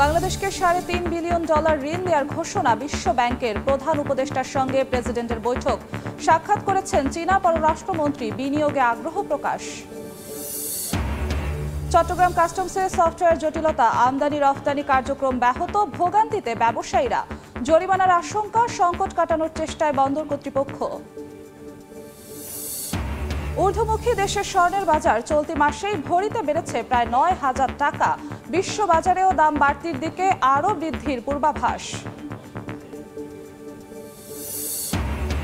বাংলাদেশকে $3.5 বিলিয়ন ঋণ দেওয়ার ঘোষণা বিশ্ব ব্যাংকের প্রধান উপদেষ্টার সঙ্গে প্রেসিডেন্টের বৈঠক। সাক্ষাৎ করেছেন চীনা পররাষ্ট্রমন্ত্রী, বিনিয়োগে আগ্রহ প্রকাশ। চট্টগ্রাম কাস্টমসে সফটওয়্যার জটিলতা, আমদানি রফতানি কার্যক্রম ব্যাহত, ভোগান্তিতে ব্যবসায়ীরা। জরিমানার আশঙ্কা, সংকট কাটানোর চেষ্টায় বন্দর কর্তৃপক্ষ। ঊর্ধ্বমুখী দেশের স্বর্ণের বাজার চলতি মাসেই ভরিতে বেড়েছে প্রায় 9,000 টাকা। বিশ্ব বাজারেও দাম বাড়তির দিকে, আরও বৃদ্ধির পূর্বাভাস।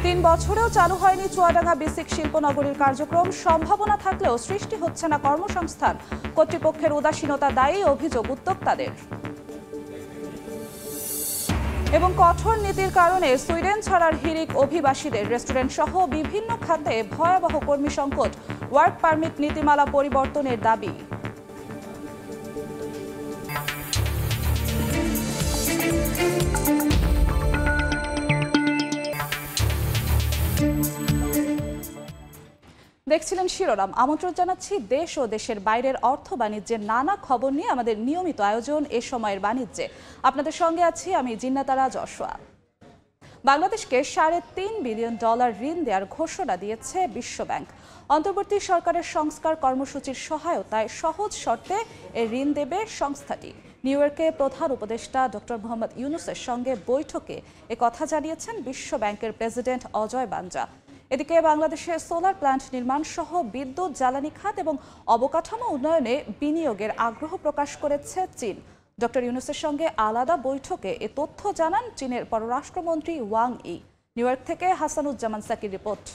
3 বছরেও চালু হয়নি চুয়াডাঙ্গা বেসিক শিল্পনগরীর কার্যক্রম। সম্ভাবনা থাকলেও সৃষ্টি হচ্ছে না কর্মসংস্থান। কর্তৃপক্ষের উদাসীনতা দায়ী, অভিযোগ উদ্যোক্তাদের। এবং কঠোর নীতির কারণে সুইডেন ছাড়ার হিড়িক অভিবাসীদের। রেস্টুরেন্ট সহ বিভিন্ন খাতে ভয়াবহ কর্মী সংকট। ওয়ার্ক পারমিট নীতিমালা পরিবর্তনের দাবি। দেখছিলেন শিরোনাম। আমন্ত্রণ জানাচ্ছি দেশ ও দেশের বাইরের অর্থ বাণিজ্যের নানা খবর নিয়ে আমাদের নিয়মিত আয়োজন এ সময়ের বাণিজ্যে। আপনাদের সঙ্গে আছি আমি জিন্নাতারা জশোয়া। বাংলাদেশকে $3.5 বিলিয়ন ঋণ দেওয়ার ঘোষণা দিয়েছে বিশ্ব ব্যাংক। অন্তর্বর্তী সরকারের সংস্কার কর্মসূচির সহায়তায় সহজ শর্তে এ ঋণ দেবে সংস্থাটি। নিউ ইয়র্কে প্রধান উপদেষ্টা ডক্টর মোহাম্মদ ইউনূসের সঙ্গে বৈঠকে একথা জানিয়েছেন বিশ্ব ব্যাংকের প্রেসিডেন্ট অজয় বাঞ্জা। এদিকে বাংলাদেশে সোলার প্ল্যান্ট নির্মাণ সহ বিদ্যুৎ, জ্বালানি খাত এবং অবকাঠামো উন্নয়নে বিনিয়োগের আগ্রহ প্রকাশ করেছে চীন। ডক্টর ইউনূসের সঙ্গে আলাদা বৈঠকে এ তথ্য জানান চীনের পররাষ্ট্রমন্ত্রী ওয়াং ই। নিউ ইয়র্ক থেকে হাসানুজ্জামান সাকির রিপোর্ট।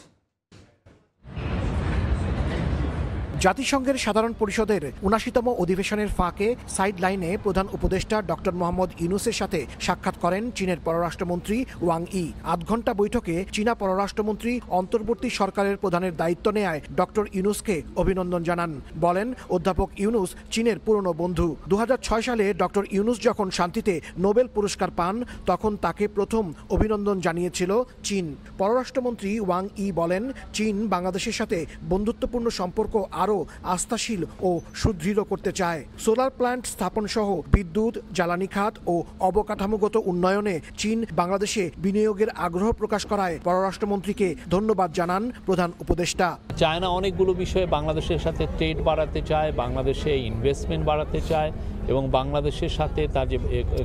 জাতিসংঘের সাধারণ পরিষদের ৭৯তম অধিবেশনের ফাঁকে সাইড লাইনে প্রধান উপদেষ্টা ডক্টর মোহাম্মদ ইউনূসের সাথে সাক্ষাৎ করেন চীনের পররাষ্ট্রমন্ত্রী ওয়াং ই। আধ ঘণ্টা বৈঠকে চীনা পররাষ্ট্রমন্ত্রী অন্তর্বর্তী সরকারের প্রধানের দায়িত্ব নেয়ায় ডক্টর ইউনূসকে অভিনন্দন জানান। বলেন, অধ্যাপক ইউনূস চীনের পুরনো বন্ধু। ২০০৬ সালে ডক্টর ইউনূস যখন শান্তিতে নোবেল পুরস্কার পান, তখন তাকে প্রথম অভিনন্দন জানিয়েছিল চীন। পররাষ্ট্রমন্ত্রী ওয়াং ই বলেন, চীন বাংলাদেশের সাথে বন্ধুত্বপূর্ণ সম্পর্ক আরও আস্থাশীল ও সুদৃঢ় করতে চায়। সোলার প্ল্যান্ট স্থাপন সহ বিদ্যুৎ, জ্বালানি খাত ও অবকাঠামোগত উন্নয়নে চীন বাংলাদেশে বিনিয়োগের আগ্রহ প্রকাশ করায় পররাষ্ট্রমন্ত্রীকে ধন্যবাদ জানান প্রধান উপদেষ্টা। চায়না অনেকগুলো বিষয়ে বাংলাদেশের সাথে ট্রেড বাড়াতে চায়, বাংলাদেশে ইনভেস্টমেন্ট বাড়াতে চায় এবং বাংলাদেশের সাথে তার যে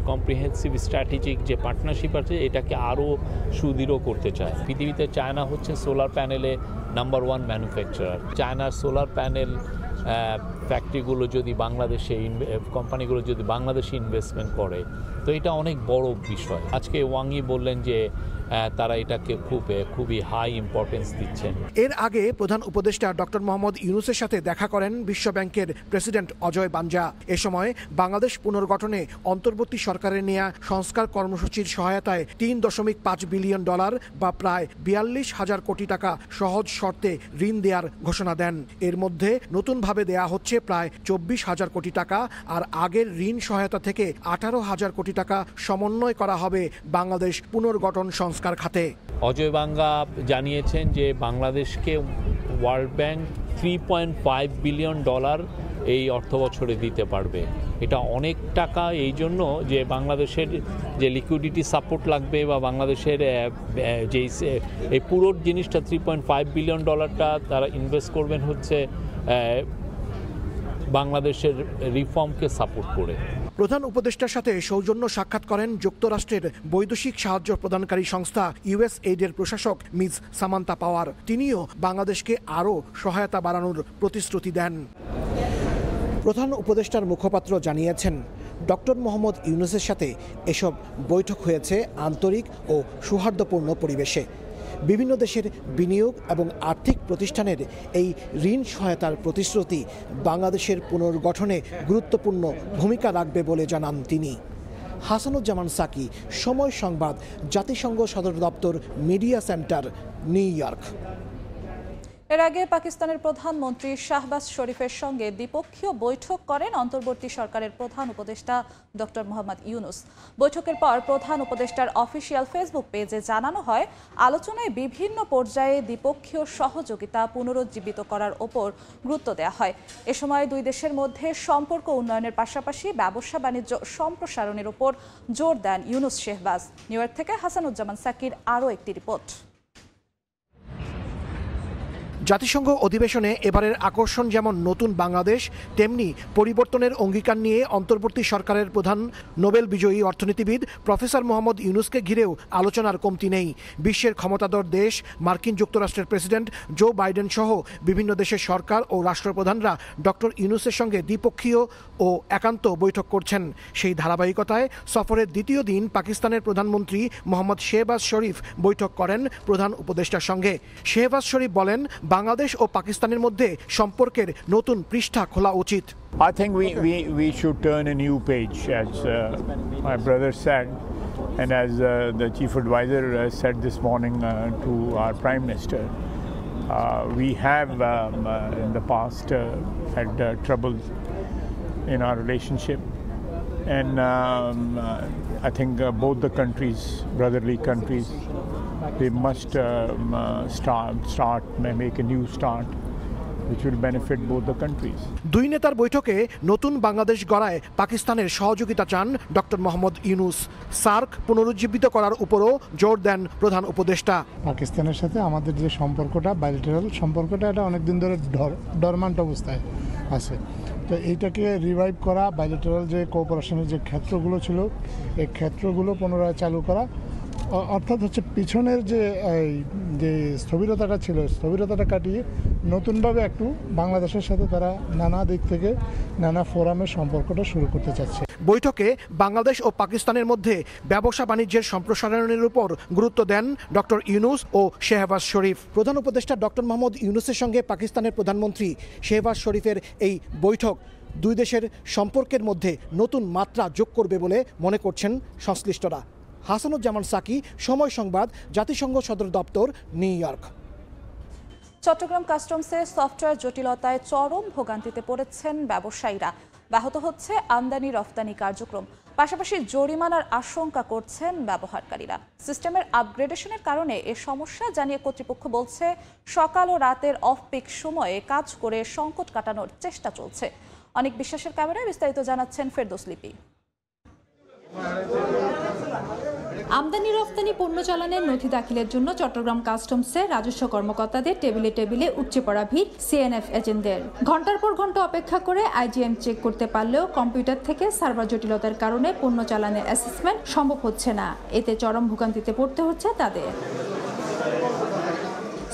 কম্প্রিহেন্সিভ স্ট্র্যাটেজিক যে পার্টনারশিপ আছে এটাকে আরও সুদৃঢ় করতে চায়। পৃথিবীতে চায়না হচ্ছে সোলার প্যানেলে নাম্বার 1 ম্যানুফ্যাকচারার। চায়নার সোলার প্যানেল ফ্যাক্টরিগুলো যদি বাংলাদেশে কোম্পানিগুলো যদি বাংলাদেশে ইনভেস্টমেন্ট করে তো এটা অনেক বড় বিষয়। আজকে ওয়াংই বললেন যে তারা এটাকে খুবই হাই ইম্পর্টেন্স দিচ্ছেন। এর আগে প্রধান উপদেষ্টা ডক্টর মোহাম্মদ ইউনূসের সাথে দেখা করেন বিশ্ব ব্যাংকের প্রেসিডেন্ট অজয় বাঞ্জা। এ সময় বাংলাদেশ পুনর্গঠনে অন্তর্বর্তী সরকারের নেয়া সংস্কার কর্মসূচির সহায়তায় $3.5 বিলিয়ন বা প্রায় ৪২,০০০ কোটি টাকা সহজ শর্তে ঋণ দেওয়ার ঘোষণা দেন। এর মধ্যে নতুনভাবে দেয়া হচ্ছে প্রায় ২৪,০০০ কোটি টাকা, আর আগের ঋণ সহায়তা থেকে ১৮,০০০ কোটি টাকা সমন্বয় করা হবে বাংলাদেশ পুনর্গঠন সংস্কার খাতে। অজয় বাঙ্গা জানিয়েছেন যে বাংলাদেশকে ওয়ার্ল্ড ব্যাংক $3.5 বিলিয়ন এই অর্থ বছরে দিতে পারবে। এটা অনেক টাকা এই জন্য যে বাংলাদেশের যে লিকুইডিটি সাপোর্ট লাগবে বা বাংলাদেশের যে এই পুরো জিনিসটা $3.5 বিলিয়ন তারা ইনভেস্ট করবেন হচ্ছে বাংলাদেশের রিফর্মকে সাপোর্ট করে। প্রধান উপদেষ্টার সাথে সৌজন্য সাক্ষাৎ করেন যুক্তরাষ্ট্রের বৈদেশিক সাহায্য প্রদানকারী সংস্থা ইউএসএইডের প্রশাসক মিস সামান্তা পাওয়ার। তিনিও বাংলাদেশকে আরও সহায়তা বাড়ানোর প্রতিশ্রুতি দেন। প্রধান উপদেষ্টার মুখপাত্র জানিয়েছেন, ডক্টর মোহাম্মদ ইউনূসের সাথে এসব বৈঠক হয়েছে আন্তরিক ও সৌহার্দ্যপূর্ণ পরিবেশে। বিভিন্ন দেশের বিনিয়োগ এবং আর্থিক প্রতিষ্ঠানের এই ঋণ সহায়তার প্রতিশ্রুতি বাংলাদেশের পুনর্গঠনে গুরুত্বপূর্ণ ভূমিকা রাখবে বলে জানান তিনি। হাসানুজ্জামান সাকি, সময় সংবাদ, জাতিসংঘ সদর দপ্তর, মিডিয়া সেন্টার, নিউ ইয়র্ক। এর আগে পাকিস্তানের প্রধানমন্ত্রী শাহবাজ শরীফের সঙ্গে দ্বিপক্ষীয় বৈঠক করেন অন্তর্বর্তী সরকারের প্রধান উপদেষ্টা ডক্টর মোহাম্মদ ইউনুস। বৈঠকের পর প্রধান উপদেষ্টার অফিসিয়াল ফেসবুক পেজে জানানো হয়, আলোচনায় বিভিন্ন পর্যায়ে দ্বিপক্ষীয় সহযোগিতা পুনরুজ্জীবিত করার ওপর গুরুত্ব দেওয়া হয়। এ সময় দুই দেশের মধ্যে সম্পর্ক উন্নয়নের পাশাপাশি ব্যবসা বাণিজ্য সম্প্রসারণের ওপর জোর দেন ইউনুস শাহবাজ। নিউ ইয়র্ক থেকে হাসানুজ্জামান সাকির আরও একটি রিপোর্ট। জাতিসংঘ অধিবেশনে এবারের আকর্ষণ যেমন নতুন বাংলাদেশ, তেমনি পরিবর্তনের অঙ্গীকার নিয়ে অন্তর্বর্তী সরকারের প্রধান নোবেল বিজয়ী অর্থনীতিবিদ প্রফেসর মোহাম্মদ ইউনুসকে ঘিরেও আলোচনার কমতি নেই। বিশ্বের ক্ষমতাধর দেশ মার্কিন যুক্তরাষ্ট্রের প্রেসিডেন্ট জো বাইডেন সহ বিভিন্ন দেশের সরকার ও রাষ্ট্রপ্রধানরা ডক্টর ইউনুসের সঙ্গে দ্বিপক্ষীয় ও একান্ত বৈঠক করছেন। সেই ধারাবাহিকতায় সফরের দ্বিতীয় দিন পাকিস্তানের প্রধানমন্ত্রী মোহাম্মদ শেহবাজ শরীফ বৈঠক করেন প্রধান উপদেষ্টার সঙ্গে। শেহবাজ শরীফ বলেন, বাংলাদেশ ও পাকিস্তানের মধ্যে সম্পর্কের নতুন পৃষ্ঠা খোলা উচিত। I think we should turn a new page, as my brother said, and as the chief advisor said this morning to our prime minister. We have in the past had trouble in our relationship, and I think both the countries, brotherly countries, they must make a new start which will benefit both the countries. দুই নেতার বৈঠকে নতুন বাংলাদেশ গড়ায় পাকিস্তানের সহযোগিতা চান doctor Mohammad Yunus. SAARC পুনরুজ্জীবিত করার উপরও জোর দেন প্রধান উপদেষ্টা। পাকিস্তানের সাথে আমাদের যে সম্পর্কটা, বাইলেটারাল সম্পর্কটা, এটা অনেকদিন ধরে ডরমান্ট অবস্থায় আছে। তো এইটাকে রিভাইভ করা, বাইলেটারাল যে কোঅপারেশনের যে ক্ষেত্রগুলো ছিল, এই ক্ষেত্রগুলো পুনরায় চালু করা, অর্থাৎ হচ্ছে পিছনের যে স্থবিরতাটা ছিল, স্থবিরতাটা কাটিয়ে নতুনভাবে একটু বাংলাদেশের সাথে তারা নানা দিক থেকে নানা ফোরামের সম্পর্কটা শুরু করতে চাচ্ছে। বৈঠকে বাংলাদেশ ও পাকিস্তানের মধ্যে ব্যবসা বাণিজ্যের সম্প্রসারণের উপর গুরুত্ব দেন ডক্টর ইউনুস ও শেহবাজ শরীফ। প্রধান উপদেষ্টা ডক্টর মোহাম্মদ ইউনুসের সঙ্গে পাকিস্তানের প্রধানমন্ত্রী শেহবাজ শরীফের এই বৈঠক দুই দেশের সম্পর্কের মধ্যে নতুন মাত্রা যোগ করবে বলে মনে করছেন সংশ্লিষ্টরা। হাসানুজ্জামান সাকি, সময় সংবাদ, জাতিসংঘ সদর দপ্তর, নিউ ইয়র্ক। চট্টগ্রাম কাস্টমসে সফটওয়্যার জটিলতায় চরম ভোগান্তিতে পড়েছেন ব্যবসায়ীরা। ব্যাহত হচ্ছে আমদানি রফতানি কার্যক্রম, পাশাপাশি জরিমানার আশঙ্কা করছেন ব্যবহারকারীরা। সিস্টেমের আপগ্রেডেশনের কারণে এ সমস্যা জানিয়ে কর্তৃপক্ষ বলছে, সকাল ও রাতের অফ পিক সময়ে কাজ করে সংকট কাটানোর চেষ্টা চলছে। অনেক বিশ্বাসের ক্যামেরায় বিস্তারিত জানাচ্ছেন ফেরদৌস লিপি। আমদানি রফতানি পণ্য চালানের নথি দাখিলের জন্য চট্টগ্রাম কাস্টমসে রাজস্ব কর্মকর্তাদের টেবিলে টেবিলে উপচে পড়া ভিড় সিএনএফ এজেন্টদের। ঘন্টার পর ঘন্টা অপেক্ষা করে আইজিএম চেক করতে পারলেও কম্পিউটার থেকে সার্ভার জটিলতার কারণে পণ্য চালানের অ্যাসেসমেন্ট সম্ভব হচ্ছে না। এতে চরম ভোগান্তিতে পড়তে হচ্ছে তাদের।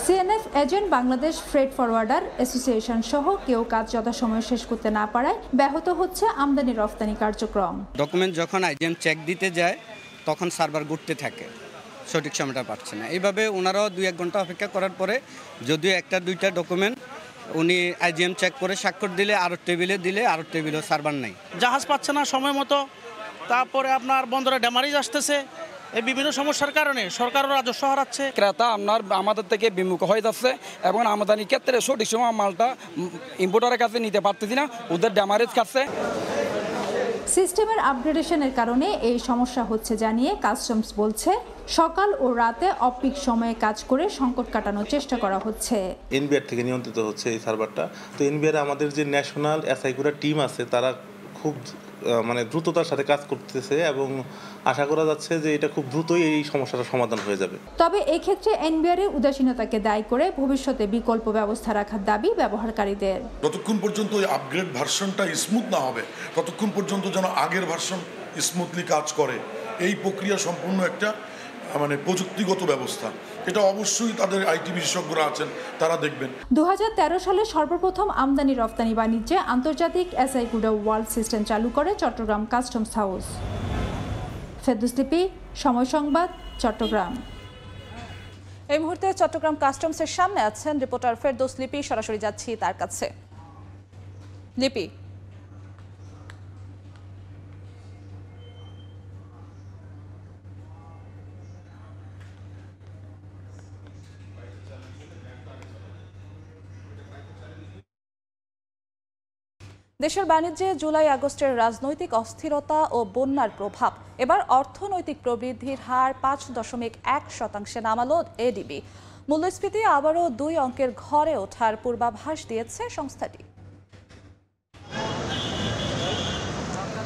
CNF agent Bangladesh freight forwarder association সহ কেউ কাজ যথাসময়ে শেষ করতে না পারায় ব্যাহত হচ্ছে আমদানি রফতানি কার্যক্রম। ডকুমেন্ট যখন আইজিএম চেক দিতে যায় তখন সার্ভার ঘুরতে থাকে, সঠিক সময়টা পাচ্ছে না। এইভাবে ওনারাও 2-1 ঘন্টা অপেক্ষা করার পরে যদিও 1-2টা ডকুমেন্ট উনি আইজিএম চেক করে স্বাক্ষর দিলে আরও টেবিলে দিলে আরও টেবিলেও সার্ভার নাই, জাহাজ পাচ্ছে না সময় মতো। তারপরে আপনার বন্দরে ড্যামারেজ আসতেছে। এই বিভিন্ন সমস্যার কারণে সরকারও রাজস্ব হারাচ্ছে। ক্রেতা আমাদের থেকে বিমুখ হয়ে যাচ্ছে এবং আমদানির ক্ষেত্রে সঠিক সময় মালটা ইম্পোর্টারের কাছে নিতে পারতেছি না, ওদের ড্যামারেজ খাচ্ছে। সিস্টেমের আপগ্রেডেশনের কারণে এই সমস্যা হচ্ছে জানিয়ে কাস্টমস বলছে, সকাল ও রাতে অফ পিক সময়ে কাজ করে সংকট কাটানোর চেষ্টা করা হচ্ছে। এনবিআর থেকে নিয়ন্ত্রিত হচ্ছে এই সার্ভারটা। তো এনবিআর আমাদের যে ন্যাশনাল এসআইকুরা টিম আছে তারা খুব দ্রুততার সাথে কাজ করতেছে এবং আশা করা যাচ্ছে যে এটা খুব দ্রুতই এই সমস্যাটার সমাধান হয়ে যাবে। তবে এক্ষেত্রে এনবিআর এর উদাসীনতাকে দায়ী করে ভবিষ্যতে বিকল্প ব্যবস্থা রাখার দাবি ব্যবহারকারীদের। যতক্ষণ পর্যন্ত ওই আপগ্রেড ভার্সনটা স্মুথ না হবে ততক্ষণ পর্যন্ত যেন আগের ভার্সন স্মুথলি কাজ করে, এই প্রক্রিয়া সম্পূর্ণ একটা প্রযুক্তিগত ব্যবস্থা। এটা অবশ্যই তাদের আইটি বিশেষজ্ঞরা আছেন, তারা দেখবেন। 2013 সালে সর্বপ্রথম আমদানি রফতানি বাণিজ্যে আন্তর্জাতিক এসআইকুডা ওয়ার্ল্ড সিস্টেম চালু করে চট্টগ্রাম কাস্টমস হাউস। ফেরদৌস লিপি, সময় সংবাদ, চট্টগ্রাম। এই মুহূর্তে চট্টগ্রাম কাস্টমসের সামনে আছেন রিপোর্টার ফেরদৌস লিপি। সরাসরি যাচ্ছি তার কাছে। লিপি, দেশের বাণিজ্যে জুলাই আগস্টের রাজনৈতিক অস্থিরতা ও বন্যার প্রভাব। এবার অর্থনৈতিক প্রবৃদ্ধির হার 5.1% নামালো এডিবি। মূল্যস্ফীতি আবারও 2 অঙ্কের ঘরে ওঠার পূর্বাভাস দিয়েছে সংস্থাটি।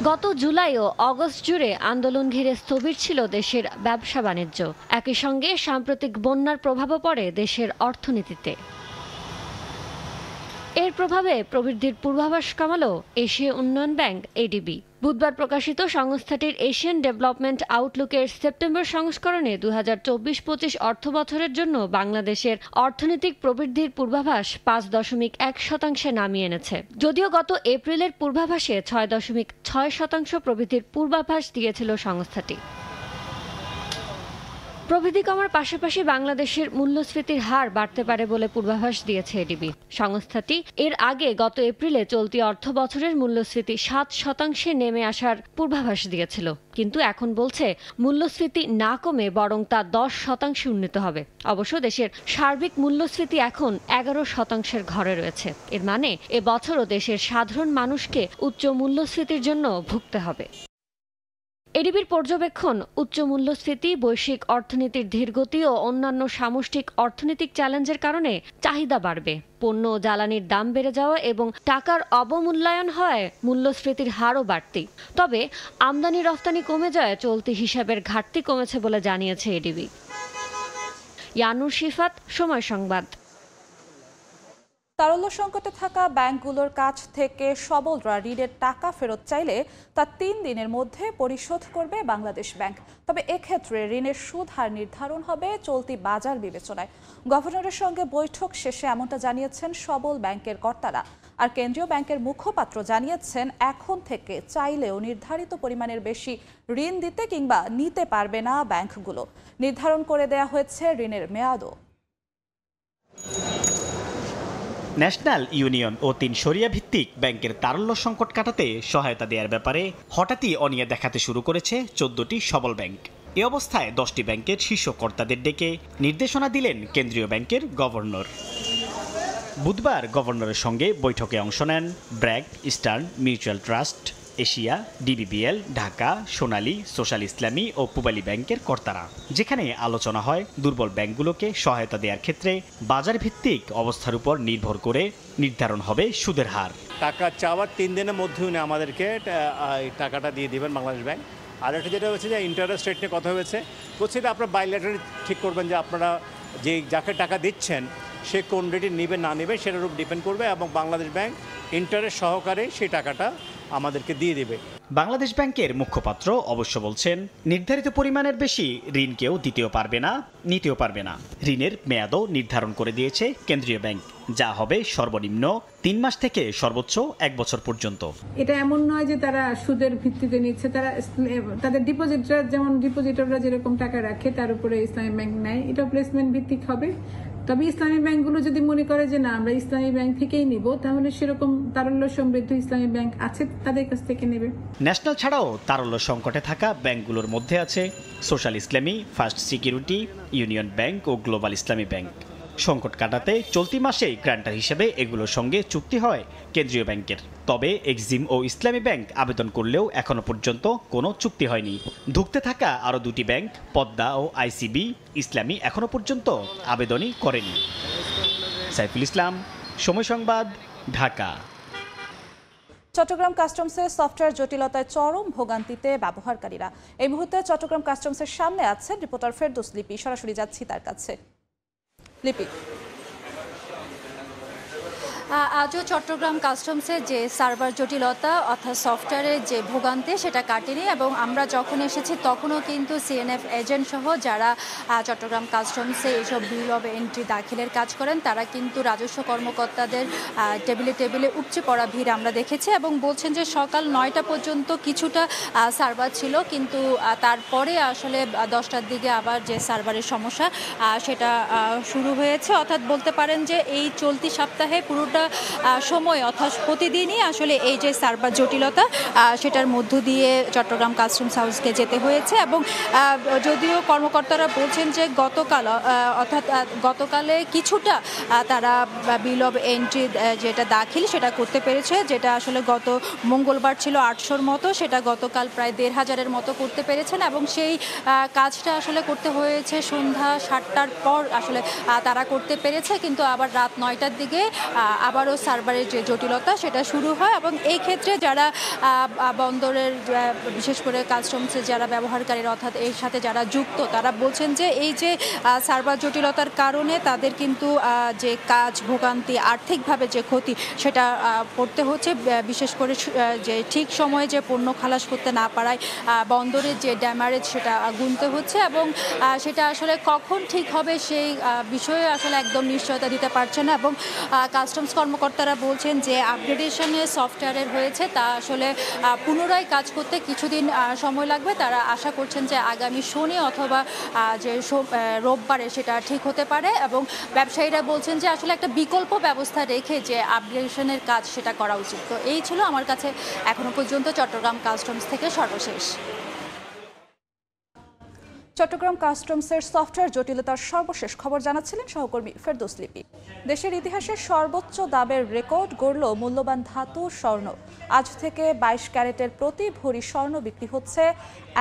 গত জুলাই ও অগস্ট জুড়ে আন্দোলন ঘিরে স্থবির ছিল দেশের ব্যবসা বাণিজ্য। একই সঙ্গে সাম্প্রতিক বন্যার প্রভাবও পড়ে দেশের অর্থনীতিতে। এর প্রভাবে প্রবৃদ্ধির পূর্বাভাস কমালো এশীয় উন্নয়ন ব্যাংক এডিবি। বুধবার প্রকাশিত সংস্থাটির এশিয়ান ডেভেলপমেন্ট আউটলুকের সেপ্টেম্বর সংস্করণে 2024-25 অর্থবছরের জন্য বাংলাদেশের অর্থনৈতিক প্রবৃদ্ধির পূর্বাভাস 5.1% নামিয়ে এনেছে। যদিও গত এপ্রিলের পূর্বাভাসে 6.6% প্রবৃদ্ধির পূর্বাভাস দিয়েছিল সংস্থাটি। প্রবৃদ্ধি কমার পাশাপাশি বাংলাদেশের মূল্যস্ফীতির হার বাড়তে পারে বলে পূর্বাভাস দিয়েছে এডিবি। সংস্থাটি এর আগে গত এপ্রিলে চলতি অর্থবছরের মূল্যস্ফীতি 7% নেমে আসার পূর্বাভাস দিয়েছিল, কিন্তু এখন বলছে মূল্যস্ফীতি না কমে বরং তা 10% উন্নীত হবে। অবশ্য দেশের সার্বিক মূল্যস্ফীতি এখন 11% ঘরে রয়েছে। এর মানে এবছরও দেশের সাধারণ মানুষকে উচ্চ মূল্যস্ফীতির জন্য ভুগতে হবে। এডিবির পর্যবেক্ষণ, উচ্চ মূল্যস্ফীতি, বৈশ্বিক অর্থনীতির ধীরগতি ও অন্যান্য সামষ্টিক অর্থনৈতিক চ্যালেঞ্জের কারণে চাহিদা বাড়বে। পণ্য ও জ্বালানির দাম বেড়ে যাওয়া এবং টাকার অবমূল্যায়ন হয় মূল্যস্ফীতির হারও বাড়তি। তবে আমদানি রফতানি কমে যায় চলতি হিসাবের ঘাটতি কমেছে বলে জানিয়েছে এডিবি। ইয়ানুর শিফাত, সময় সংবাদ। তারল্য সংকটে থাকা ব্যাংকগুলোর কাছ থেকে সবলরা ঋণের টাকা ফেরত চাইলে তা 3 দিনের মধ্যে পরিশোধ করবে বাংলাদেশ ব্যাংক। তবে এক্ষেত্রে ঋণের সুদ হার নির্ধারণ হবে চলতি বাজার বিবেচনায়। গভর্নরের সঙ্গে বৈঠক শেষে এমনটা জানিয়েছেন সবল ব্যাংকের কর্তারা। আর কেন্দ্রীয় ব্যাংকের মুখপাত্র জানিয়েছেন এখন থেকে চাইলেও নির্ধারিত পরিমাণের বেশি ঋণ দিতে কিংবা নিতে পারবে না ব্যাংকগুলো। নির্ধারণ করে দেয়া হয়েছে ঋণের মেয়াদও। ন্যাশনাল ইউনিয়ন ও 3 শরিয়া ভিত্তিক ব্যাংকের তারল্য সংকট কাটাতে সহায়তা দেওয়ার ব্যাপারে হঠাৎই অনীহা দেখাতে শুরু করেছে 14টি সবল ব্যাংক। এ অবস্থায় 10টি ব্যাংকের শীর্ষ কর্তাদের ডেকে নির্দেশনা দিলেন কেন্দ্রীয় ব্যাংকের গভর্নর। বুধবার গভর্নরের সঙ্গে বৈঠকে অংশ নেন BRAC, Eastern Mutual Trust, Asia, DBBL, Dhaka, Sonali, Social Islami ও পূবালী ব্যাংকের কর্তারা, যেখানে আলোচনা হয় দুর্বল ব্যাংকগুলোকে সহায়তা দেওয়ার ক্ষেত্রে বাজার ভিত্তিক অবস্থার উপর নির্ভর করে নির্ধারণ হবে সুদের হার। টাকা চাওয়ার 3 দিনের মধ্যে উনি আমাদেরকে টাকাটা দিয়ে দিবেন বাংলাদেশ ব্যাংক। আর একটা যেটা হচ্ছে যে ইন্টারেস্ট রেট নিয়ে কথা হয়েছে, সেটা আপনারা বাইলেটারি ঠিক করবেন যে আপনারা যে যাকে টাকা দিচ্ছেন সে কোন রেটে নেবে না নেবে সেটার উপর ডিপেন্ড করবে, এবং বাংলাদেশ ব্যাংক ইন্টারেস্ট সহকারে সেই টাকাটা আমাদেরকে দিয়ে দেবে। বাংলাদেশ ব্যাংকের মুখপাত্র অবশ্য বলছেন, নির্ধারিত পরিমাণের বেশি ঋণ কেউ দিতেও পারবে না, নিতেও পারবে না। ঋণের মেয়াদও নির্ধারণ করে দিয়েছে কেন্দ্রীয় ব্যাংক, যা হবে সর্বনিম্ন 3 মাস থেকে সর্বোচ্চ 1 বছর পর্যন্ত। এটা এমন নয় যে তারা সুদের ভিত্তিতে নিচ্ছে, তারা তাদের ডিপোজিটরা যেমন ডিপোজিটররা যেরকম টাকা রাখে তার উপরে ইসলামী ব্যাংক নেয়, এটা প্লেসমেন্ট ভিত্তিক হবে। তবে ইসলামী ব্যাংকগুলো যদি মনে করে যে না আমরা ইসলামী ব্যাংক থেকেই নিব, তাহলে সেরকম তারল্য সমৃদ্ধ ইসলামী ব্যাংক আছে তাদের কাছ থেকে নেবে। ন্যাশনাল ছাড়াও তারল্য সংকটে থাকা ব্যাংকগুলোর মধ্যে আছে সোশ্যাল ইসলামী, ফার্স্ট সিকিউরিটি, ইউনিয়ন ব্যাংক ও গ্লোবাল ইসলামী ব্যাংক। সংকট কাটাতে চলতি মাসেই গ্রান্টার হিসেবে এগুলোর সঙ্গে চুক্তি হয় কেন্দ্রীয় ব্যাংকের। তবে এক্সিম ও ইসলামী ব্যাংক আবেদন করলেও এখনো পর্যন্ত কোনো চুক্তি হয়নি। ধুঁকতে থাকা আরও 2টি ব্যাংক পদ্মা ও আইসিবি ইসলামী এখনো পর্যন্ত আবেদনই করেনি। সাইফুল ইসলাম, সময় সংবাদ, ঢাকা। চট্টগ্রাম কাস্টমসের সফটওয়্যার জটিলতায় চরম ভোগান্তিতে ব্যবহারকারীরা। এই মুহূর্তে চট্টগ্রাম কাস্টমসের সামনে আছেন রিপোর্টার ফেরদৌস লিপি। সরাসরি যাচ্ছি তার কাছে। লিপি, আজও চট্টগ্রাম কাস্টমসের যে সার্ভার জটিলতা অর্থাৎ সফটওয়্যারের যে ভোগান্তি সেটা কাটেনি, এবং আমরা যখন এসেছি তখনও কিন্তু সিএনএফ এজেন্ট সহ যারা চট্টগ্রাম কাস্টমসে এইসব বিল অব এন্ট্রি দাখিলের কাজ করেন তারা কিন্তু রাজস্ব কর্মকর্তাদের টেবিলে টেবিলে উপচে পড়া ভিড় আমরা দেখেছি, এবং বলছেন যে সকাল 9টা পর্যন্ত কিছুটা সার্ভার ছিল, কিন্তু তারপরে আসলে 10টার দিকে আবার যে সার্ভারের সমস্যা সেটা শুরু হয়েছে। অর্থাৎ বলতে পারেন যে এই চলতি সপ্তাহে পুরোটা কিছুটা সময় অর্থাৎ প্রতিদিনই আসলে এই যে সার্ভার জটিলতা সেটার মধ্য দিয়ে চট্টগ্রাম কাস্টমস হাউসকে যেতে হয়েছে। এবং যদিও কর্মকর্তারা বলছেন যে গতকালে কিছুটা তারা বিল অব এন্ট্রি যেটা দাখিল সেটা করতে পেরেছে, যেটা আসলে গত মঙ্গলবার ছিল 800-র মতো, সেটা গতকাল প্রায় 1500-এর মতো করতে পেরেছেন। এবং সেই কাজটা আসলে করতে হয়েছে সন্ধ্যা 7টার পর আসলে তারা করতে পেরেছে, কিন্তু আবার রাত 9টার দিকে আবারও সার্ভারের যে জটিলতা সেটা শুরু হয়। এবং এই ক্ষেত্রে যারা বন্দরের বিশেষ করে কাস্টমসের যারা ব্যবহারকারীরা অর্থাৎ এর সাথে যারা যুক্ত তারা বলছেন যে এই যে সার্ভার জটিলতার কারণে তাদের কিন্তু যে কাজ ভোগান্তি আর্থিকভাবে যে ক্ষতি সেটা পড়তে হচ্ছে, বিশেষ করে যে ঠিক সময়ে যে পণ্য খালাস করতে না পারায় বন্দরের যে ড্যামারেজ সেটা গুনতে হচ্ছে। এবং সেটা আসলে কখন ঠিক হবে সেই বিষয়ে আসলে একদম নিশ্চয়তা দিতে পারছে না। এবং কাস্টমস কর্মকর্তারা বলছেন যে আপগ্রেডেশনের সফটওয়্যারের হয়েছে তা আসলে পুনরায় কাজ করতে কিছুদিন সময় লাগবে। তারা আশা করছেন যে আগামী শনি অথবা যে রোববারে সেটা ঠিক হতে পারে। এবং ব্যবসায়ীরা বলছেন যে আসলে একটা বিকল্প ব্যবস্থা রেখে যে আপগ্রেডেশনের কাজ সেটা করা উচিত। তো এই ছিল আমার কাছে এখনো পর্যন্ত চট্টগ্রাম কাস্টমস থেকে সর্বশেষ। চট্টগ্রাম কাস্টমসের সফটওয়্যার জটিলতার সর্বশেষ খবর জানাচ্ছিলেন সহকর্মী ফেরদৌস লিপি। দেশের ইতিহাসে সর্বোচ্চ দামের রেকর্ড গড়ল মূল্যবান ধাতু স্বর্ণ। আজ থেকে 22 ক্যারেটের প্রতি ভরি স্বর্ণ বিক্রি হচ্ছে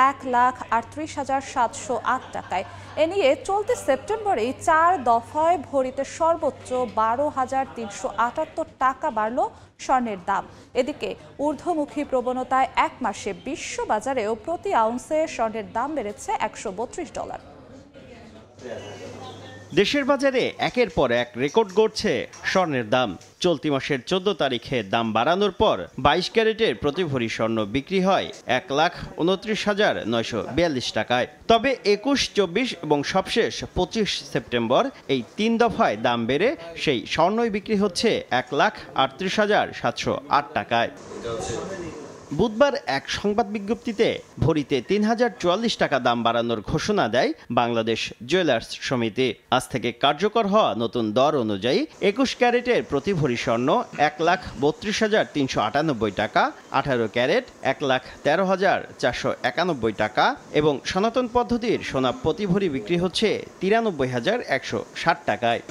1,38,708 টাকায়। এ নিয়ে চলতি সেপ্টেম্বরেই 4 দফায় ভরিতে সর্বোচ্চ 12,378 টাকা বাড়ল স্বর্ণের দাম। এদিকে ঊর্ধ্বমুখী প্রবণতায় এক মাসে বিশ্ব বাজারেও প্রতি আউন্সে স্বর্ণের দাম বেড়েছে $132। দেশের বাজারে একের পর এক রেকর্ড গড়ছে স্বর্ণের দাম। চলতি মাসের 14 তারিখে দাম বাড়ানোর পর 22 ক্যারেটের প্রতি ভরি স্বর্ণ বিক্রি হয় 1,29,942 টাকায়। তবে 21, 24 এবং সবশেষ 25 সেপ্টেম্বর এই 3 দফায় দাম বেড়ে সেই স্বর্ণই বিক্রি হচ্ছে 1,38,708 টাকায়। বুধবার এক সংবাদ বিজ্ঞপ্তিতে ভরিতে 3,044 টাকা দাম বাড়ানোর ঘোষণা দেয় বাংলাদেশ জুয়েলার্স সমিতি। আজ থেকে কার্যকর হওয়া নতুন দর অনুযায়ী 21 ক্যারেটের প্রতি ভরি স্বর্ণ 1,32,398 টাকা, 18 ক্যারেট 1,13,491 টাকা এবং সনাতন পদ্ধতির সোনা প্রতি ভরি বিক্রি হচ্ছে 93,160 টাকায়।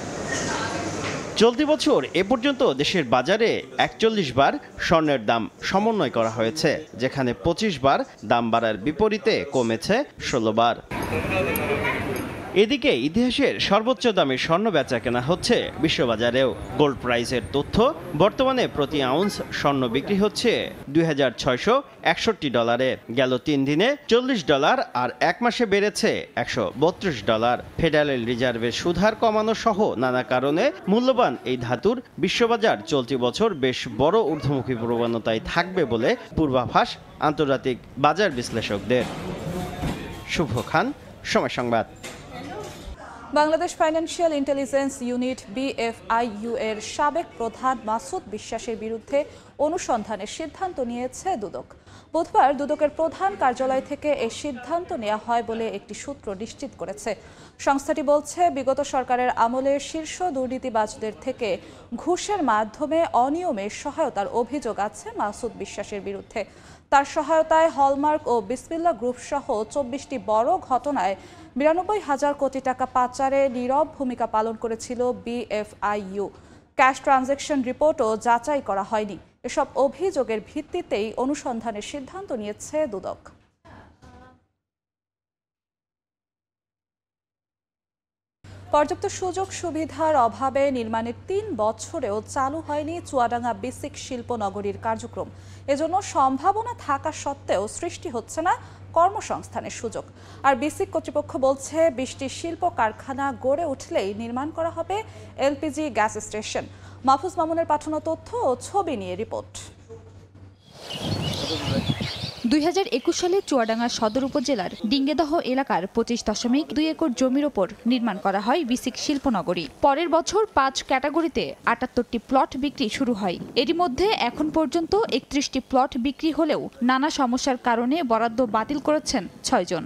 চলতি বছর এ পর্যন্ত দেশের বাজারে 41 বার স্বর্ণের দাম সমন্বয় করা হয়েছে, যেখানে 25 বার দাম বাড়ার বিপরীতে কমেছে 16 বার। এদিকে ইতিহাসের সর্বোচ্চ দামে স্বর্ণ বেচা কেনা হচ্ছে বিশ্ববাজারেও। গোল্ড প্রাইসের তথ্য, বর্তমানে প্রতি আউন্স স্বর্ণ বিক্রি হচ্ছে $2,661। গেল 3 দিনে $40 আর এক মাসে বেড়েছে $132। ফেডারেল রিজার্ভের সুদহার কমানো সহ নানা কারণে মূল্যবান এই ধাতুর বিশ্ববাজার চলতি বছর বেশ বড় ঊর্ধ্বমুখী প্রবণতায় থাকবে বলে পূর্বাভাস আন্তর্জাতিক বাজার বিশ্লেষকদের। শুভ খান, সময় সংবাদ। Bangladesh financial intelligence unit BFIU এর সাবেক প্রধান মাসুদ বিশ্বাসের বিরুদ্ধে অনুসন্ধানের সিদ্ধান্ত নিয়েছে দুদক। বুধবার দুদকের প্রধান কার্যালয় থেকে এই সিদ্ধান্ত নেওয়া হয় বলে একটি সূত্র নিশ্চিত করেছে। সংস্থাটি বলছে, বিগত সরকারের আমলে শীর্ষ দুর্নীতিবাজদের থেকে ঘুষের মাধ্যমে অনিয়মের সহায়তার অভিযোগ আছে মাসুদ বিশ্বাসের বিরুদ্ধে। তার সহায়তায় হলমার্ক ও বিসমিল্লাহ গ্রুপ সহ 24টি বড় ঘটনায় 92,000 কোটি টাকা পাচারে নীরব ভূমিকা পালন করেছিল BFIU। ক্যাশ ট্রানজ্যাকশন রিপোর্টও যাচাই করা হয়নি। এসব অভিযোগের ভিত্তিতেই অনুসন্ধানের সিদ্ধান্ত নিয়েছে দুদক। পর্যাপ্ত সুযোগ সুবিধার অভাবে নির্মাণের 3 বছরেও চালু হয়নি চুয়াডাঙ্গা বেসিক শিল্প নগরীর কার্যক্রম। এজন্য সম্ভাবনা থাকা সত্ত্বেও সৃষ্টি হচ্ছে না কর্মসংস্থানের সুযোগ। আর বেসিক কর্তৃপক্ষ বলছে, 20টি শিল্প কারখানা গড়ে উঠলেই নির্মাণ করা হবে LPG গ্যাস স্টেশন। মাহফুজ মামুনের পাঠানো তথ্য ও ছবি নিয়ে রিপোর্ট। 2021 সালে চুয়াডাঙ্গা সদর উপজেলার ডিঙ্গেদহ এলাকার 25.2 একর জমির ওপর নির্মাণ করা হয় বেসিক শিল্পনগরী। পরের বছর 5 ক্যাটাগরিতে 78টি প্লট বিক্রি শুরু হয়। এরই মধ্যে এখন পর্যন্ত 31টি প্লট বিক্রি হলেও নানা সমস্যার কারণে বরাদ্দ বাতিল করেছেন 6 জন।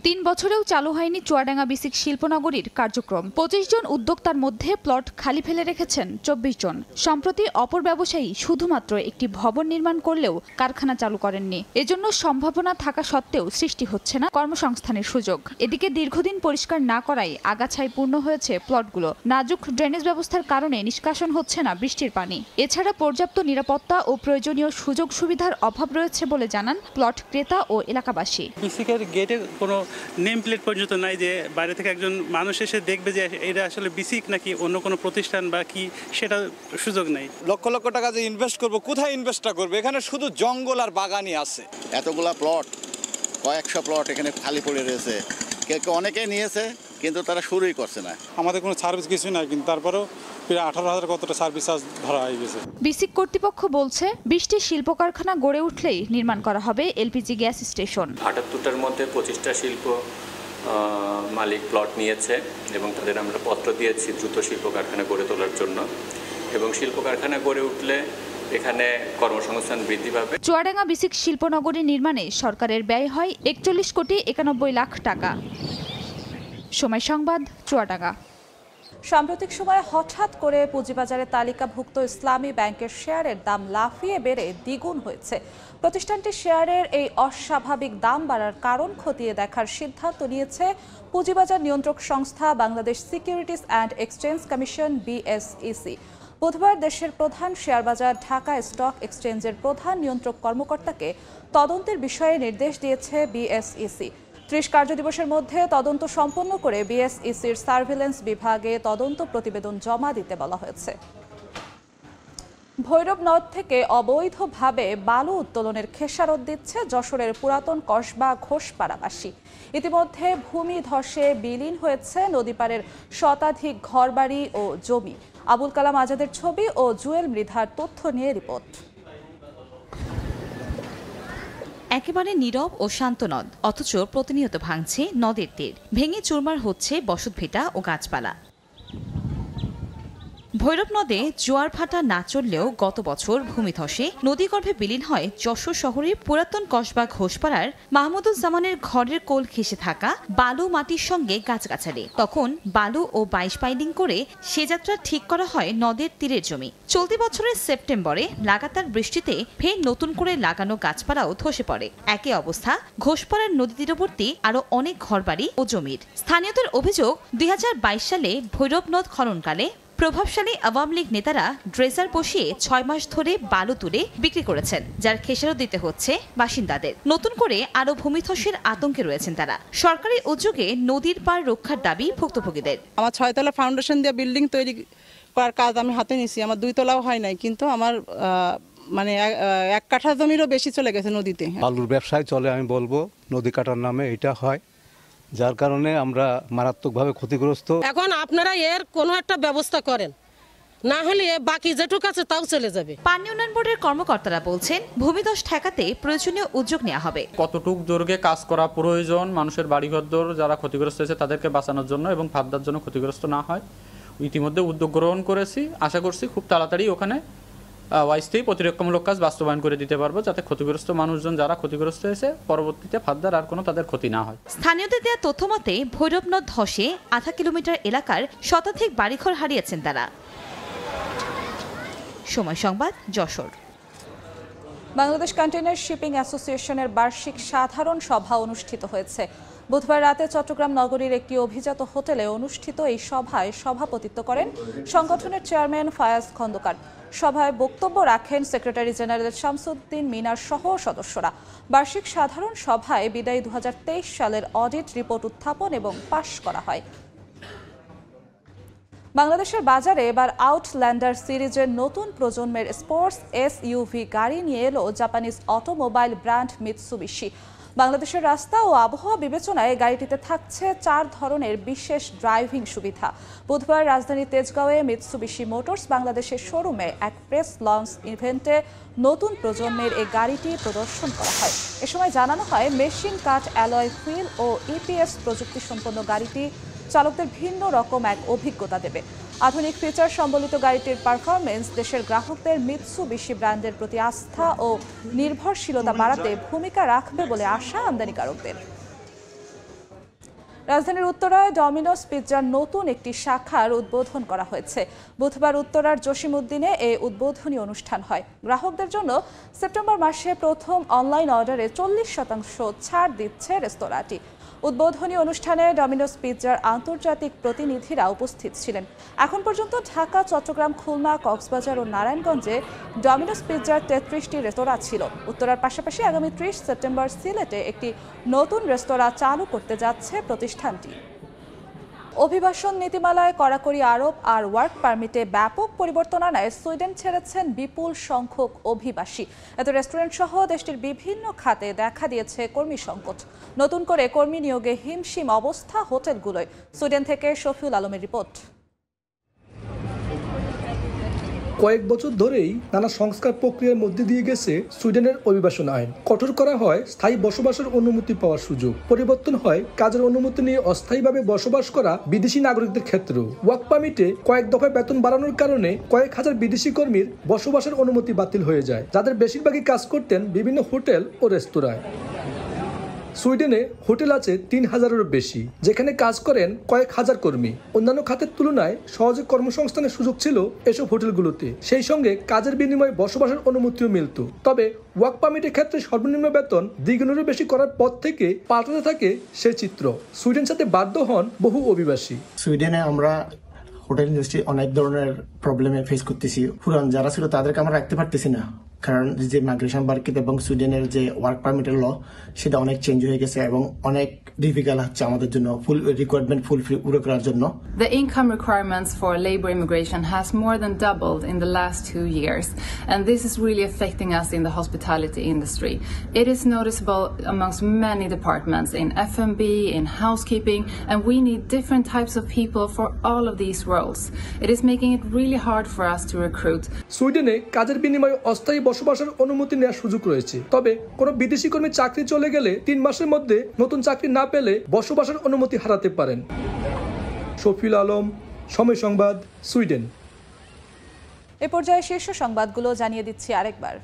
3 বছরেও চালু হয়নি চুয়াডাঙ্গা বিসিক শিল্পনগরীর কার্যক্রম। 25 জন উদ্যোক্তার মধ্যে প্লট খালি ফেলে রেখেছেন 24 জন। সম্প্রতি অপর ব্যবসায়ী শুধুমাত্র একটি ভবন নির্মাণ করলেও কারখানা চালু করেননি। এজন্য সম্ভাবনা থাকা সত্ত্বেও সৃষ্টি হচ্ছে না কর্মসংস্থানের সুযোগ। এদিকে দীর্ঘদিন পরিষ্কার না করায় আগাছায় পূর্ণ হয়েছে প্লটগুলো। নাজুক ড্রেনেজ ব্যবস্থার কারণে নিষ্কাশন হচ্ছে না বৃষ্টির পানি। এছাড়া পর্যাপ্ত নিরাপত্তা ও প্রয়োজনীয় সুযোগ সুবিধার অভাব রয়েছে বলে জানান প্লট ক্রেতা ও এলাকাবাসী। বিসিকের গেটে কোনো নেম প্লেট পর্যন্ত নাই যে বাইরে থেকে একজন মানুষ এসে দেখবে যে এটা আসলে বিসিক নাকি অন্য কোনো প্রতিষ্ঠান বা কি, সেটা সুযোগ নেই। লক্ষ লক্ষ টাকা যে ইনভেস্ট করবো, কোথায় ইনভেস্টটা করবো? এখানে শুধু জঙ্গল আর বাগানই আছে। এতগুলা প্লট, কয়েকশো প্লট এখানে খালি পড়ে রয়েছে। কেউ অনেকে নিয়েছে কিন্তু তারা শুরুই করছে না। আমাদের কোনো সার্ভিস কিছু নাই, কিন্তু তারপরেও প্রায় 18,000 কতটা সার্ভিস চার্জ ধরা হয়ে গেছে। বিসিক কর্তৃপক্ষ বলছে 20টি শিল্প কারখানা গড়ে উঠলেই নির্মাণ করা হবে এলপিজি গ্যাস স্টেশন। 78টার মধ্যে 25টা শিল্প মালিক প্লট নিয়েছে এবং তাদের আমরা পত্র দিয়েছি দ্রুত শিল্প কারখানা গড়ে তোলার জন্য, এবং শিল্প কারখানা গড়ে উঠলে এখানে কর্মসংস্থান বৃদ্ধি পাবে। চুয়াডাঙ্গা বিসিক শিল্পনগরী নির্মাণে সরকারের ব্যয় হয় 41 কোটি 91 লাখ টাকা। সময় সংবাদ, চুয়াডাঙ্গা। সাম্প্রতিক সময়ে হঠাৎ করে পুঁজিবাজারে তালিকাভুক্ত ইসলামী ব্যাংকের শেয়ারের দাম লাফিয়ে বেড়ে দ্বিগুণ হয়েছে। প্রতিষ্ঠানটির শেয়ারের এই অস্বাভাবিক দাম বাড়ার কারণ খতিয়ে দেখার সিদ্ধান্ত নিয়েছে পুঁজিবাজার নিয়ন্ত্রক সংস্থা Bangladesh securities and exchange commission BSEC। বুধবার দেশের প্রধান শেয়ারবাজার ঢাকা স্টক এক্সচেঞ্জের প্রধান নিয়ন্ত্রক কর্মকর্তাকে তদন্তের বিষয়ে নির্দেশ দিয়েছে BSEC। 30 কার্যদিবসের মধ্যে তদন্ত সম্পন্ন করে BSECর সার্ভিল্যান্স বিভাগে তদন্ত প্রতিবেদন জমা দিতে বলা হয়েছে। ভৈরব নদ থেকে অবৈধভাবে বালু উত্তোলনের খেসারত দিচ্ছে যশোরের পুরাতন কসবা ঘোষপাড়াবাসী। ইতিমধ্যে ভূমি ধসে বিলীন হয়েছে নদীপাড়ের শতাধিক ঘরবাড়ি ও জমি। আবুল কালাম আজাদের ছবি ও জুয়েল মৃধার তথ্য নিয়ে রিপোর্ট। একেবারে নীরব ও শান্ত নদ, অথচ প্রতিনিয়ত ভাঙছে নদের তীর। ভেঙে চুরমার হচ্ছে বসতভিটা ও গাছপালা। ভৈরব নদে জোয়ার ভাটা না চললেও গত বছর ভূমিধসে নদীগর্ভে বিলীন হয় যশোর শহরের পুরাতন কসবা ঘোষপাড়ার মাহমুদুজ্জামানের ঘরের কোল ঘেঁষে থাকা বালু মাটির সঙ্গে গাছগাছালি। তখন বালু ও 22 পাইলিং করে সে যাত্রা ঠিক করা হয় নদের তীরের জমি। চলতি বছরের সেপ্টেম্বরে লাগাতার বৃষ্টিতে ফের নতুন করে লাগানো গাছপালাও ধসে পড়ে। একই অবস্থা ঘোষপাড়ার নদী তীরবর্তী আরো অনেক ঘরবাড়ি ও জমির। স্থানীয়দের অভিযোগ, 2022 সালে ভৈরব নদ খননকালে প্রভাবশালী আওয়ামী লীগ নেতারা ড্রেজার বসিয়ে 6 মাস ধরে বালু তুলে বিক্রি করেছেন, যার খেসারত দিতে হচ্ছে বাসিন্দাদের। নতুন করে আরো ভূমিধসের আতঙ্কে রয়েছেন তারা। সরকারি উদ্যোগে নদীর পাড় রক্ষার দাবি ভুক্তভোগীদের। আমার 6 তলা ফাউন্ডেশন দিয়ে বিল্ডিং তৈরি করার কাজ আমি হাতে নিয়েছি। আমার 2 তলাও হয় নাই, কিন্তু আমার মানে 1 কাঠা জমিরও বেশি চলে গেছে নদীতে। বালুর ব্যবসায় চলে, আমি বলবো নদী কাটার নামে এটা হয়, যার কারণে আমরা মারাত্মকভাবে ক্ষতিগ্রস্ত। এখন আপনারা এর কোনো একটা ব্যবস্থা করেন, না হলে বাকি যেটুকু আছে তাও চলে যাবে। পানি উন্নয়ন বোর্ডের কর্মকর্তারা বলছেন, ভূমিধস ঠেকাতে প্রয়োজনীয় উদ্যোগ নেওয়া হবে। কতটুক দৈর্ঘ্যে কাজ করা প্রয়োজন, মানুষের বাড়িঘর যারা ক্ষতিগ্রস্ত হয়েছে তাদেরকে বাঁচানোর জন্য এবং ফাদ্দার জন্য ক্ষতিগ্রস্ত না হয়, ইতিমধ্যে উদ্যোগ গ্রহণ করেছি। আশা করছি খুব তাড়াতাড়ি ওখানে অস্থায়ী প্রতিরক্ষামূলক কাজ বাস্তবায়ন করে দিতে পারবো, যাতে ক্ষতিগ্রস্ত মানুষজন যারা ক্ষতিগ্রস্ত হয়েছে পরবর্তীতে ফাদ্দার আর কোনো তাদের ক্ষতি না হয়। স্থানীয়দের দেওয়া তথ্য মতে ভৈরব নদ ধসে আধা কিলোমিটার এলাকার শতাধিক বাড়িঘর হারিয়েছেন তারা। সময় সংবাদ, যশোর। বাংলাদেশ কন্টেইনার শিপিং অ্যাসোসিয়েশনের বার্ষিক সাধারণ সভা অনুষ্ঠিত হয়েছে। বুধবার রাতে চট্টগ্রাম নগরীর একটি অভিজাত হোটেলে অনুষ্ঠিত এই সভায় সভাপতিত্ব করেন সংগঠনের চেয়ারম্যান ফায়াজ খন্দকার। সভায় বক্তব্য রাখেন সেক্রেটারি জেনারেল শামসুদ্দিন মিনার সহ সদস্যরা। বার্ষিক সাধারণ সভায় বিদায়ী 2023 সালের অডিট রিপোর্ট উত্থাপন এবং পাশ করা হয়। বাংলাদেশের বাজারে এবার আউটল্যান্ডার সিরিজের নতুন প্রজন্মের স্পোর্টস SUV গাড়ি নিয়ে এলো জাপানিজ অটোমোবাইল ব্র্যান্ড মিৎসুবিশি। বাংলাদেশের রাস্তা ও আবহাওয়া বিবেচনায় গাড়িটিতে থাকছে 4 ধরনের বিশেষ ড্রাইভিং সুবিধা। বুধবার রাজধানীর তেজগাঁওয়ে মিৎসুবিশি মোটরস বাংলাদেশের শোরুমে এক প্রেস লঞ্চ ইভেন্টে নতুন প্রজন্মের এই গাড়িটি প্রদর্শন করা হয়। এ সময় জানানো হয়, মেশিন কাট অ্যালয় হুইল ও EPS প্রযুক্তি সম্পন্ন গাড়িটি চালকদের ভিন্ন রকম এক অভিজ্ঞতা দেবে। আধুনিক ফিচার সম্বলিত গাড়িটির পারফরমেন্স দেশের গ্রাহকদের মিৎসুবিশি ব্র্যান্ডের প্রতি আস্থা ও নির্ভরশীলতা বাড়াতে ভূমিকা রাখবে বলে আশা আমদানিকারকদের। রাজধানীর উত্তরায় ডমিনোস পিৎজার নতুন একটি শাখার উদ্বোধন করা হয়েছে। বুধবার উত্তরার জসিমউদ্দিনে এই উদ্বোধনী অনুষ্ঠান হয়। গ্রাহকদের জন্য সেপ্টেম্বর মাসে প্রথম অনলাইন অর্ডারে 40% ছাড় দিচ্ছে রেস্তোরাঁটি। উদ্বোধনী অনুষ্ঠানে ডমিনোস পিৎজার আন্তর্জাতিক প্রতিনিধিরা উপস্থিত ছিলেন। এখন পর্যন্ত ঢাকা, চট্টগ্রাম, খুলনা, কক্সবাজার ও নারায়ণগঞ্জে ডমিনোস পিৎজার 33টি রেস্তোরাঁ ছিল। উত্তরার পাশাপাশি আগামী 30 সেপ্টেম্বর সিলেটে একটি নতুন রেস্তোরাঁ চালু করতে যাচ্ছে প্রতিষ্ঠানটি। অভিবাসন নীতিমালায় কড়াকড়ি আরোপ আর ওয়ার্ক পারমিটে ব্যাপক পরিবর্তন আনায় সুইডেন ছেড়েছেন বিপুল সংখ্যক অভিবাসী। এতে রেস্টুরেন্ট সহ দেশটির বিভিন্ন খাতে দেখা দিয়েছে কর্মী সংকট। নতুন করে কর্মী নিয়োগে হিমশিম অবস্থা হোটেলগুলোয়। সুইডেন থেকে শফিউল আলমের রিপোর্ট। কয়েক বছর ধরেই নানা সংস্কার প্রক্রিয়ার মধ্যে দিয়ে গেছে সুইডেনের অভিবাসন আইন। কঠোর করা হয় স্থায়ী বসবাসের অনুমতি পাওয়ার সুযোগ, পরিবর্তন হয় কাজের অনুমতি নিয়ে অস্থায়ীভাবে বসবাস করা বিদেশি নাগরিকদের ক্ষেত্রেও। ওয়ার্ক পারমিটে কয়েক দফায় বেতন বাড়ানোর কারণে কয়েক হাজার বিদেশি কর্মীর বসবাসের অনুমতি বাতিল হয়ে যায়, যাদের বেশিরভাগই কাজ করতেন বিভিন্ন হোটেল ও রেস্তোরাঁয়। সুইডেনে হোটেল আছে 3000-এরও বেশি, যেখানে কাজ করেন কয়েক হাজার কর্মী। অন্যান্য খাতের তুলনায় সহজে কর্মসংস্থানের সুযোগ ছিল এসব হোটেলগুলোতে। সেই সঙ্গে কাজের বিনিময়ে বসবাসের অনুমতিও মিলত। তবে ওয়ার্ক পারমিটের ক্ষেত্রে সর্বনিম্ন বেতন দ্বিগুণেরও বেশি করার পর থেকে পাল্টাতে থাকে সেই চিত্র। সুইডেন সাথে বাধ্য হন বহু অভিবাসী। সুইডেনে আমরা হোটেল ইন্ডাস্ট্রি অনেক ধরনের প্রবলেমে ফেস করতেছি। পুরান যারা ছিল তাদেরকে আমরা রাখতে পারতেছি না, কারণ যে মাইগ্রেশন মার্কেট এবং সুইডেনের যে ওয়ার্ক পারমিটের ল সেটা অনেক চেঞ্জ হয়ে গেছে এবং অনেক ডিফিকাল্ট হচ্ছে আমাদের জন্য ফুল রিকোয়ারমেন্ট ফুলফিল পুরো করার জন্য। The income requirements for labor immigration has more than doubled in the last 2 years, and this is really affecting us in the hospitality industry. It is noticeable amongst many departments in F&B, in housekeeping, and we need different types of people for all of these roles. It is making it really hard for us to recruit. সুইডেনে কাজের বিনিময়ে অস্থায়ী বসবাসের অনুমতি নেওয়ার সুযোগ রয়েছে। তবে কোনো বিদেশি কর্মী চাকরি চলে গেলে 3 মাসের মধ্যে নতুন চাকরি না পেলে বসবাসের অনুমতি হারাতে পারেন। শফিউল আলম, সময় সংবাদ, সুইডেন। এ পর্যায়ে শীর্ষ সংবাদগুলো জানিয়ে দিচ্ছি আরেকবার।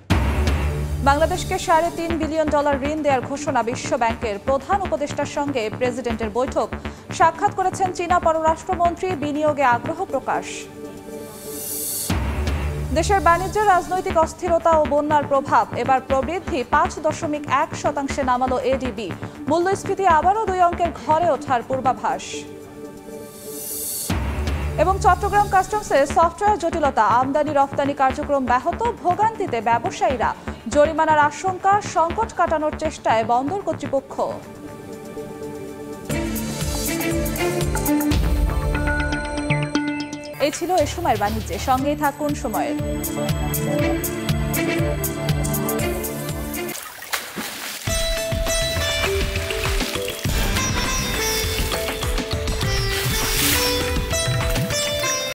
বাংলাদেশকে $3.5 বিলিয়ন ঋণ দেওয়ার ঘোষণা বিশ্ব ব্যাংকের। প্রধান উপদেষ্টার সঙ্গে প্রেসিডেন্টের বৈঠক। সাক্ষাৎ করেছেন চীনা পররাষ্ট্রমন্ত্রী। বিনিয়োগে আগ্রহ প্রকাশ। দেশের বাণিজ্যে রাজনৈতিক অস্থিরতা ও বন্যার প্রভাব। এবার প্রবৃদ্ধি 5.1% নামালো এডিবি। মূল্যস্ফীতি আবারও 2 অঙ্কের ঘরে ওঠার পূর্বাভাস। এবং চট্টগ্রাম কাস্টমসে সফটওয়্যার জটিলতা, আমদানি রফতানি কার্যক্রম ব্যাহত, ভোগান্তিতে ব্যবসায়ীরা। জরিমানার আশঙ্কা, সংকট কাটানোর চেষ্টায় বন্দর কর্তৃপক্ষ। এই ছিল এ সময়ের বাণিজ্যে। সঙ্গেই থাকুন সময়ের।